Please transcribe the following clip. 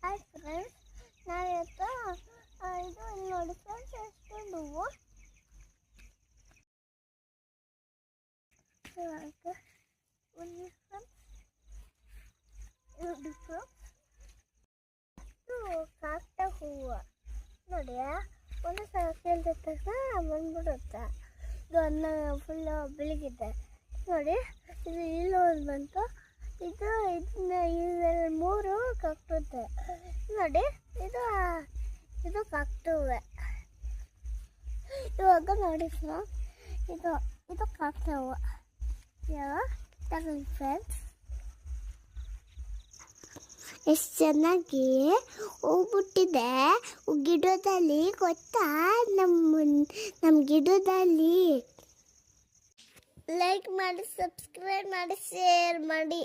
Hi friends, ನಾವಿವತ್ತು ಇದು ಇಲ್ಲಿ ನೋಡಿ ಫ್ರೆಂಡ್ಸ್, ಎಷ್ಟು ಹೂವು ನೋಡಿ ಫ್ರೆಂಡ್ಸ್, ಕಾಕ್ಟ ಹೂವು ನೋಡಿ. ಒಂದು ಸಲ ಕೇಳಿದ ತಕ್ಷಣ ಬಂದ್ಬಿಡುತ್ತೆ. ಇದು ಅನ್ನ ಫುಲ್ ಬೆಳಗಿದೆ ನೋಡಿ. ಇದು ಇಲ್ಲ ಒಂದು ಬಂತು. ಇದನ್ನ ಮೂರು ಕಟ್ಟುತ್ತೆ ನೋಡಿ. ಇದು ಕಾಕ್ತುವೆ. ಇವಾಗ ನೋಡಿ ಇದು ಕಾಕ್ತವು ತಗೊಳ್ಳಿ ಫ್ರೆಂಡ್ಸ್. ಎಷ್ಟು ಚೆನ್ನಾಗಿ ಹೋಗ್ಬಿಟ್ಟಿದೆ ಗಿಡದಲ್ಲಿ ಗೊತ್ತಾ. ನಮ್ಮ ಗಿಡದಲ್ಲಿ ಲೈಕ್ ಮಾಡಿ, ಸಬ್ಸ್ಕ್ರೈಬ್ ಮಾಡಿ, ಶೇರ್ ಮಾಡಿ.